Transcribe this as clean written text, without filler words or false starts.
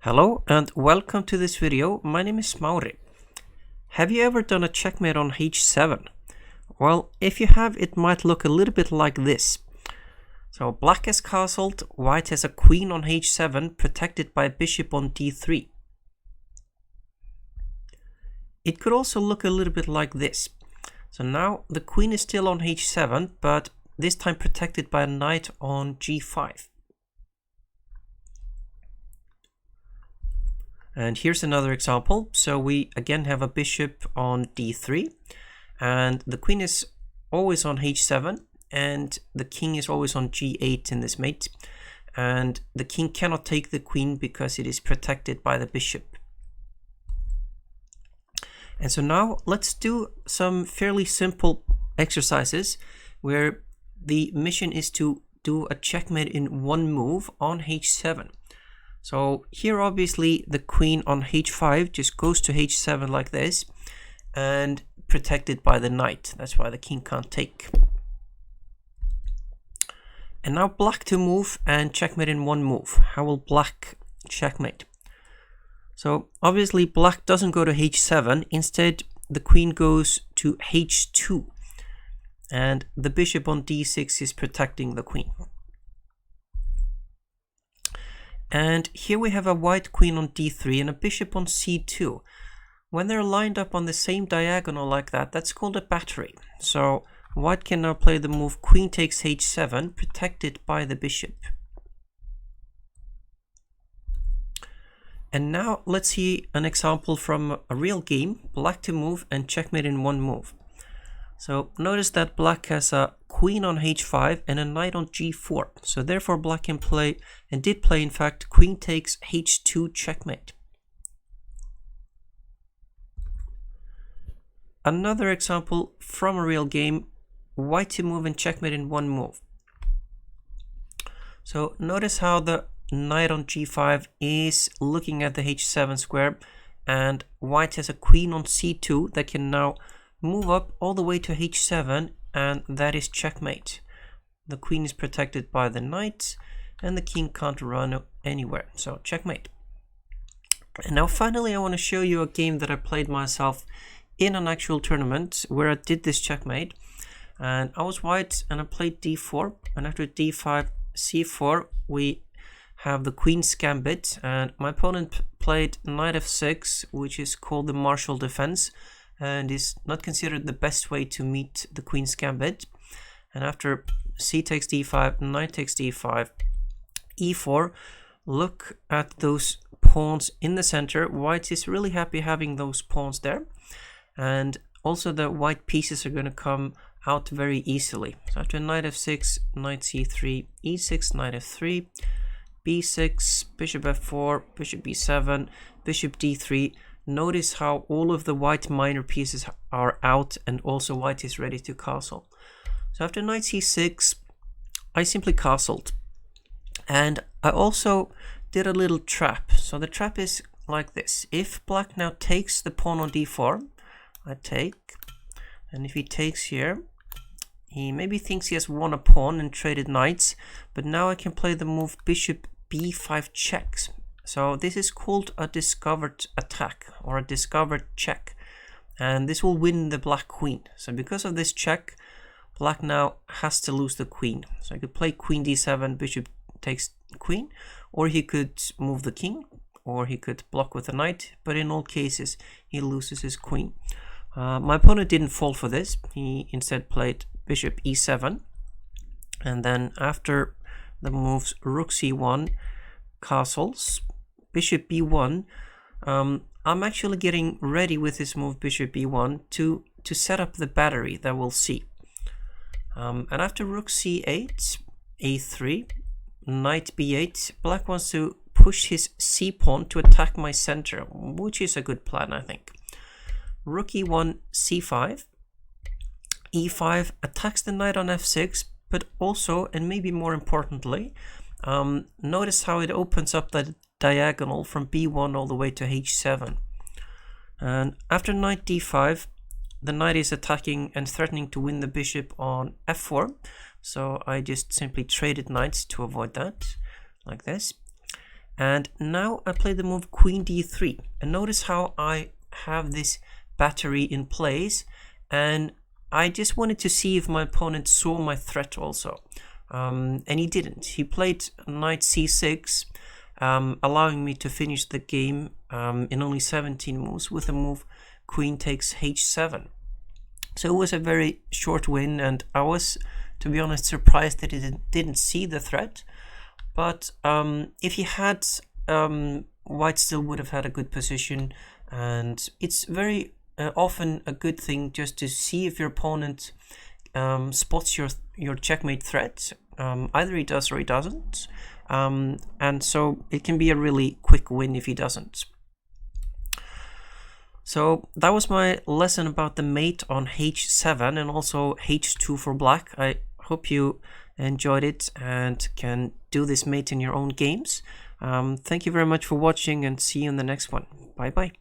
Hello and welcome to this video. My name is Mauri. Have you ever done a checkmate on h7? Well, if you have, it might look a little bit like this. So black has castled, white has a queen on h7 protected by a bishop on d3. It could also look a little bit like this. So now the queen is still on h7, but this time protected by a knight on g5. And here's another example. So we again have a bishop on d3 and the queen is always on h7 and the king is always on g8 in this mate, and the king cannot take the queen because it is protected by the bishop. And so now let's do some fairly simple exercises where the mission is to do a checkmate in one move on h7. So here obviously the queen on h5 just goes to h7 like this and protected by the knight. That's why the king can't take. And now black to move and checkmate in one move. How will black checkmate? So obviously black doesn't go to h7. Instead the queen goes to h2 and the bishop on d6 is protecting the queen. And here we have a white queen on d3 and a bishop on c2. When they're lined up on the same diagonal like that, that's called a battery. So white can now play the move queen takes h7, protected by the bishop. And now let's see an example from a real game, black to move and checkmate in one move. So notice that black has a queen on h5 and a knight on g4. So therefore black can play, and did play in fact, queen takes h2 checkmate. Another example from a real game, white to move and checkmate in one move. So notice how the knight on g5 is looking at the h7 square, and white has a queen on c2 that can now move up all the way to h7, and that is checkmate. The queen is protected by the knight and the king can't run anywhere, so checkmate. And now finally I want to show you a game that I played myself in an actual tournament where I did this checkmate. And I was white and I played d4, and after d5 c4 we have the queen's gambit, and my opponent played knight f6, which is called the martial defense and is not considered the best way to meet the queen's gambit. And after c takes d5, knight takes d5, e4, look at those pawns in the center. White is really happy having those pawns there, and also the white pieces are going to come out very easily. So after knight f6, knight c3, e6, knight f3, b6, bishop f4, bishop b7, bishop d3. Notice how all of the white minor pieces are out, and also white is ready to castle. So after knight c6, I simply castled. And I also did a little trap. So the trap is like this. If black now takes the pawn on d4, I take. And if he takes here, he maybe thinks he has won a pawn and traded knights. But now I can play the move bishop b5 checks. So this is called a discovered attack or a discovered check, and this will win the black queen. So because of this check, black now has to lose the queen. So I could play queen d7, bishop takes queen, or he could move the king, or he could block with a knight, but in all cases he loses his queen. My opponent didn't fall for this. He instead played bishop e7, and then after the moves rook c1, castles, bishop b1, I'm actually getting ready with this move bishop b1 to set up the battery that we'll see. And after rook c8, a3, knight b8, black wants to push his c pawn to attack my center, which is a good plan, I think. Rook e1, c5, e5 attacks the knight on f6, but also, and maybe more importantly, notice how it opens up the diagonal from b1 all the way to h7. And after knight d5, the knight is attacking and threatening to win the bishop on f4, so I just simply traded knights to avoid that, like this. And now I play the move queen d3, and notice how I have this battery in place, and I just wanted to see if my opponent saw my threat also, and he didn't. He played knight c6, allowing me to finish the game in only 17 moves with the move queen takes h7. So it was a very short win, and I was, to be honest, surprised that he didn't see the threat. But if he had, white still would have had a good position, and it's very often a good thing just to see if your opponent spots your checkmate threat. Either he does or he doesn't, and so it can be a really quick win if he doesn't. So that was my lesson about the mate on h7 and also h2 for black. I hope you enjoyed it and can do this mate in your own games. Thank you very much for watching, and see you in the next one. Bye bye.